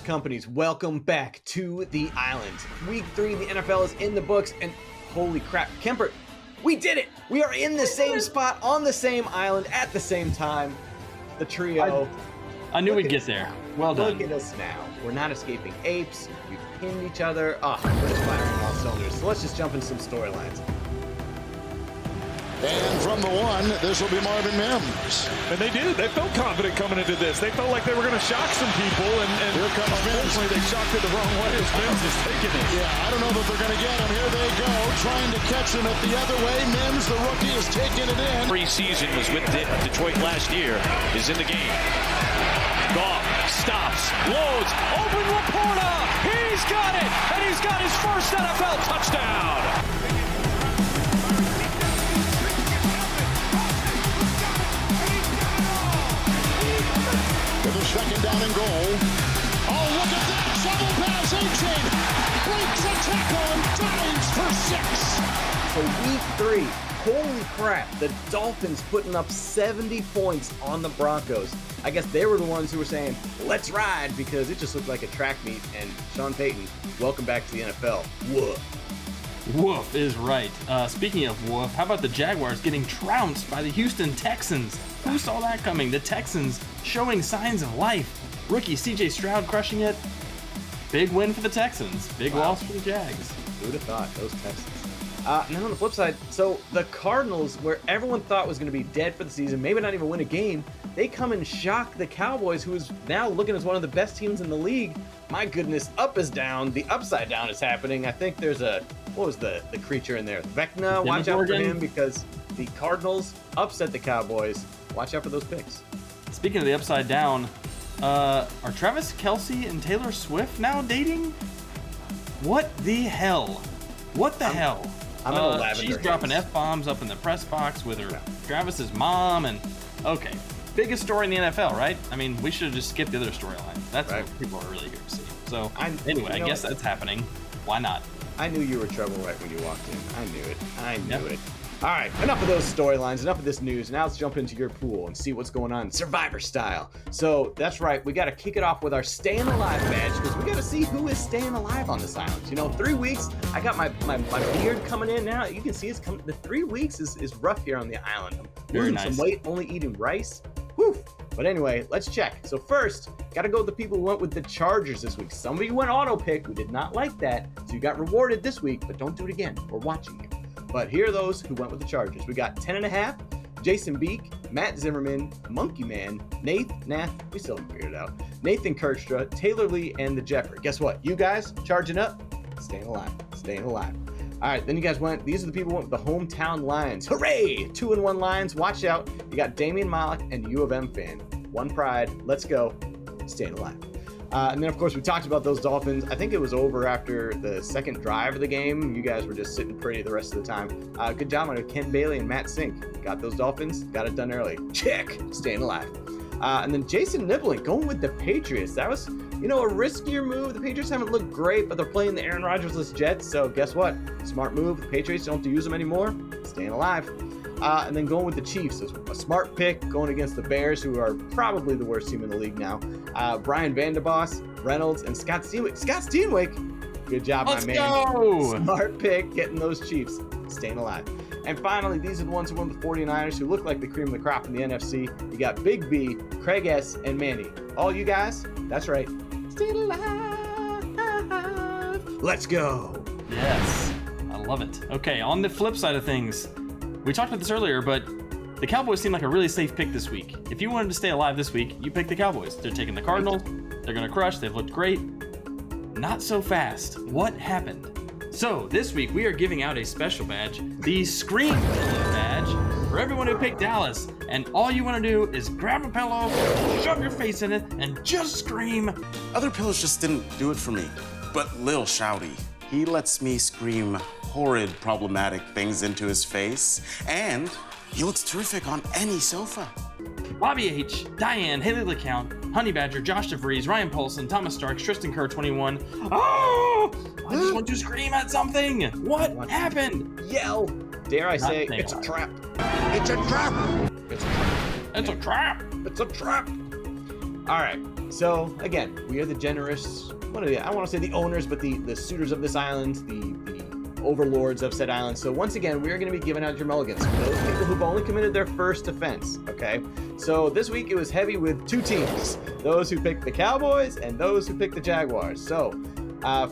companies, welcome back to the island. Week 3, the NFL is in the books, and holy crap, Kemper, we did it! We are in the same spot, on the same island, at the same time. The trio. I knew we'd get there. Well done. Look at us now. We're not escaping apes. We've pinned each other. We're just firing on all cylinders. So let's just jump into some storylines. And from the one, this will be Marvin Mims. And they did. They felt confident coming into this. They felt like they were going to shock some people, and here comes unfortunately they shocked it the wrong way as Mims is taking it. Yeah, I don't know that they're going to get him. Here they go, trying to catch him at the other way. Mims, the rookie, is taking it in. Preseason was with Detroit last year, is in the game. Goff stops, loads, open Laporta. He's got it, and he's got his first NFL touchdown. With a second down and goal. Oh, look at that. Shovel pass, 18. Breaks a tackle and dives for 6. So week 3, holy crap, the Dolphins putting up 70 points on the Broncos. I guess they were the ones who were saying, let's ride, because it just looked like a track meet. And Sean Payton, welcome back to the NFL. Woof. Woof is right. Speaking of woof, how about the Jaguars getting trounced by the Houston Texans? Who saw that coming? The Texans showing signs of life. Rookie CJ Stroud crushing it. Big win for the Texans. Big loss for the Jags. Who'd have thought, those Texans. And then on the flip side, so the Cardinals, where everyone thought was going to be dead for the season, maybe not even win a game, they come and shock the Cowboys, who is now looking as one of the best teams in the league. My goodness, up is down. The upside down is happening. I think there's what was the creature in there? Vecna, watch out for him, because the Cardinals upset the Cowboys. Watch out for those picks. Speaking of the upside down, are Travis Kelce and Taylor Swift now dating? What the hell? What the hell? I'm in a lavender she's dropping F-bombs up in the press box with her Travis's mom, and okay, biggest story in the NFL, right? I mean, we should have just skipped the other storyline. That's right. What people are really here to see. So anyway, I guess that's happening. Why not? I knew you were trouble right when you walked in. I knew it. I knew it. All right, enough of those storylines, enough of this news. Now let's jump into your pool and see what's going on Survivor style. So that's right, we got to kick it off with our Staying Alive badge, because we got to see who is staying alive on this island. You know, 3 weeks, I got my beard coming in now. You can see it's coming. The 3 weeks is rough here on the island. I'm losing some weight, only eating rice. Whew. But anyway, let's check. So first, got to go with the people who went with the Chargers this week. Some of you went auto pick. We did not like that. So you got rewarded this week, but don't do it again. We're watching you. But here are those who went with the Chargers. We got 10.5, Jason Beek, Matt Zimmerman, Monkey Man, we still haven't figured it out, Nathan Kirkstra, Taylor Lee, and the Jeffrey. Guess what? You guys charging up, staying alive. All right, then you guys these are the people who went with the Hometown Lions. Hooray! 2-1 Lions, watch out. You got Damian Malik and U of M fan. One pride, let's go, staying alive. And then, of course, we talked about those Dolphins. I think it was over after the second drive of the game. You guys were just sitting pretty the rest of the time. Good job on Ken Bailey and Matt Sink. Got those Dolphins. Got it done early. Check. Staying alive. And then Jason Nibbling going with the Patriots. That was, a riskier move. The Patriots haven't looked great, but they're playing the Aaron Rodgers-less Jets. So guess what? Smart move. The Patriots don't have to use them anymore. Staying alive. And then going with the Chiefs. So a smart pick going against the Bears, who are probably the worst team in the league now. Brian Vanderboss, Reynolds, and Scott Steenwick. Scott Steenwick, good job, my man. Go! Smart pick getting those Chiefs staying alive. And finally, these are the ones who won the 49ers, who look like the cream of the crop in the NFC. You got Big B, Craig S., and Manny. All you guys, that's right, staying alive. Let's go. Yes, I love it. Okay, on the flip side of things, we talked about this earlier, but the Cowboys seem like a really safe pick this week. If you wanted to stay alive this week, you pick the Cowboys. They're taking the Cardinals. They're going to crush. They've looked great. Not so fast. What happened? So this week, we are giving out a special badge, the Scream Pillow badge, for everyone who picked Dallas. And all you want to do is grab a pillow, shove your face in it, and just scream. Other pillows just didn't do it for me. But Lil Shouty, he lets me scream horrid, problematic things into his face, and he looks terrific on any sofa. Bobby H, Diane, Haley LeCount, Honey Badger, Josh DeVries, Ryan Paulson, Thomas Starks, Tristan Kerr, 21. Oh! I just want to scream at something. What happened? Yell. Dare I say, it's a trap. It's a trap. It's a trap. It's a trap. It's a trap. All right. So again, we are the generous. I want to say the owners, but the suitors of this island, the overlords of said island. So once again, we are going to be giving out your mulligans for those people who've only committed their first offense. Okay. So this week it was heavy with two teams: those who picked the Cowboys and those who picked the Jaguars. So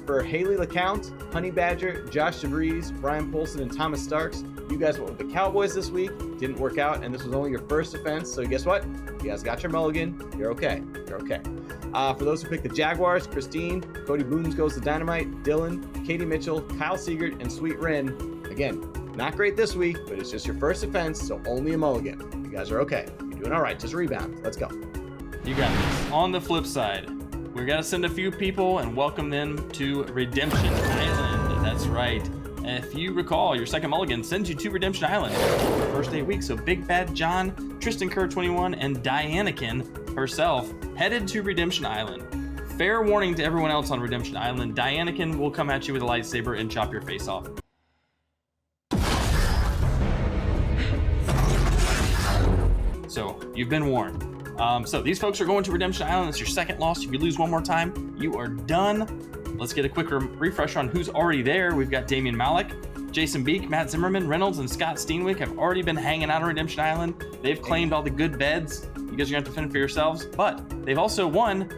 for Haley LeCount, Honey Badger, Josh DeVries, Brian Polson, and Thomas Starks, you guys went with the Cowboys this week. Didn't work out, and this was only your first offense. So guess what? You guys got your mulligan. You're okay. You're okay. For those who picked the Jaguars, Christine, Cody Booms goes to Dynamite, Dylan, Katie Mitchell, Kyle Siegert, and Sweet Ren. Again, not great this week, but it's just your first offense, so only a mulligan. You guys are okay. You're doing all right. Just rebound. Let's go. You got this. On the flip side, we got to send a few people and welcome them to Redemption Island. That's right. If you recall, your second mulligan sends you to Redemption Island for the first 8 weeks. So Big Bad John, Tristan Kerr 21, and Dianakin herself headed to Redemption Island. Fair warning to everyone else on Redemption Island, Dianakin will come at you with a lightsaber and chop your face off. So you've been warned. So these folks are going to Redemption Island. It's your second loss. If you lose one more time, you are done. Let's get a quick refresh on who's already there. We've got Damian Malik, Jason Beek, Matt Zimmerman, Reynolds, and Scott Steenwick have already been hanging out on Redemption Island. They've claimed all the good beds. You guys are going to have to fend for yourselves. But they've also won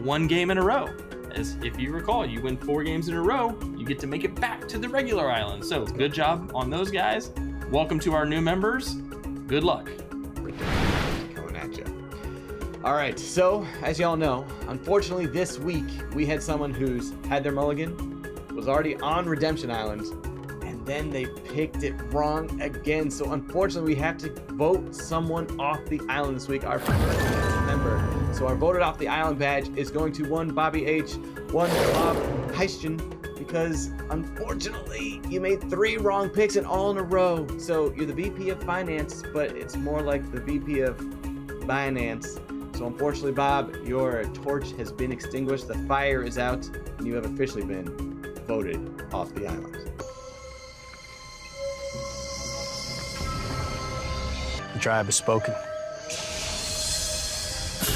one game in a row. As if you recall, you win 4 games in a row, you get to make it back to the regular island. So good job on those guys. Welcome to our new members. Good luck. Coming at you. All right, so as y'all know, unfortunately this week we had someone who's had their mulligan, was already on Redemption Island, and then they picked it wrong again. So unfortunately we have to vote someone off the island this week, our first member. So our voted off the island badge is going to one Bobby H, one Bob Heistchen, because unfortunately you made 3 wrong picks and all in a row. So you're the VP of Finance, but it's more like the VP of Binance. So unfortunately, Bob, your torch has been extinguished. The fire is out, and you have officially been voted off the island. The tribe has spoken. It's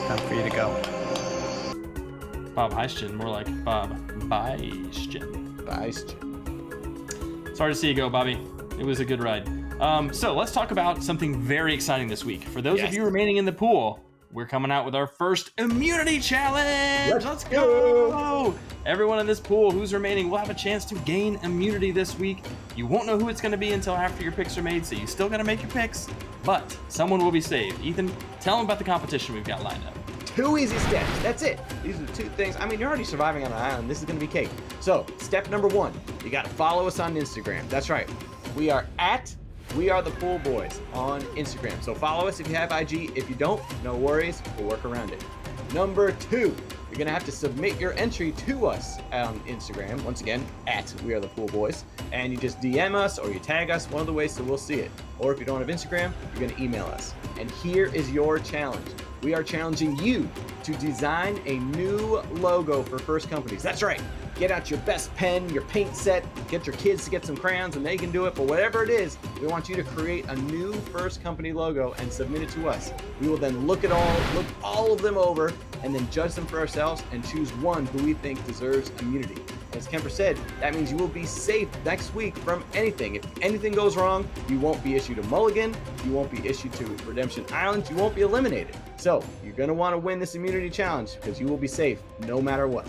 time for you to go. Bob Heistchen, more like Bob Beischen. Beischen. Sorry to see you go, Bobby. It was a good ride. So let's talk about something very exciting this week. For those of you remaining in the pool, we're coming out with our first immunity challenge. Let's go! Everyone in this pool who's remaining will have a chance to gain immunity this week. You won't know who it's going to be until after your picks are made, so you still got to make your picks, but someone will be saved. Ethan, tell them about the competition we've got lined up. 2 easy steps. That's it. These are the 2 things. I mean, you're already surviving on an island. This is going to be cake. So, step number 1, you got to follow us on Instagram. That's right. We are the Pool Boys on Instagram. So follow us if you have IG. If you don't, no worries. We'll work around it. Number 2, you're going to have to submit your entry to us on Instagram. Once again, We Are The Pool Boys. And you just DM us or you tag us, one of the ways, so we'll see it. Or if you don't have Instagram, you're going to email us. And here is your challenge. We are challenging you to design a new logo for First Companies. That's right. Get out your best pen, your paint set, get your kids to get some crayons and they can do it, but whatever it is, we want you to create a new First Company logo and submit it to us. We will then look all of them over and then judge them for ourselves and choose one who we think deserves immunity. As Kemper said, that means you will be safe next week from anything. If anything goes wrong, you won't be issued a mulligan, you won't be issued to Redemption Island, you won't be eliminated. So you're going to want to win this immunity challenge because you will be safe no matter what.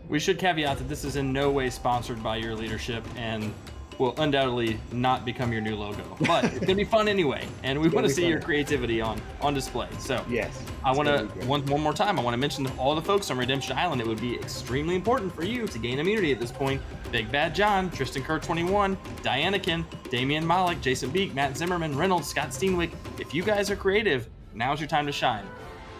We should caveat that this is in no way sponsored by your leadership and will undoubtedly not become your new logo. But it's going to be fun anyway, and we want to see your creativity on display. So yes, I want to, one more time, I want to mention to all the folks on Redemption Island, it would be extremely important for you to gain immunity at this point. Big Bad John, Tristan Kerr 21, Dianakin, Damian Malik, Jason Beek, Matt Zimmerman, Reynolds, Scott Steenwick. If you guys are creative, now's your time to shine.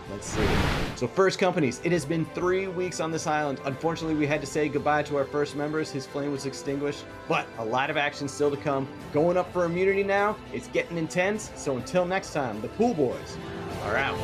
Let's see. So First Companies, it has been 3 weeks on this island. Unfortunately, we had to say goodbye to our first members. His flame was extinguished, but a lot of action still to come. Going up for immunity now. It's getting intense. So until next time, the Pool Boys are out.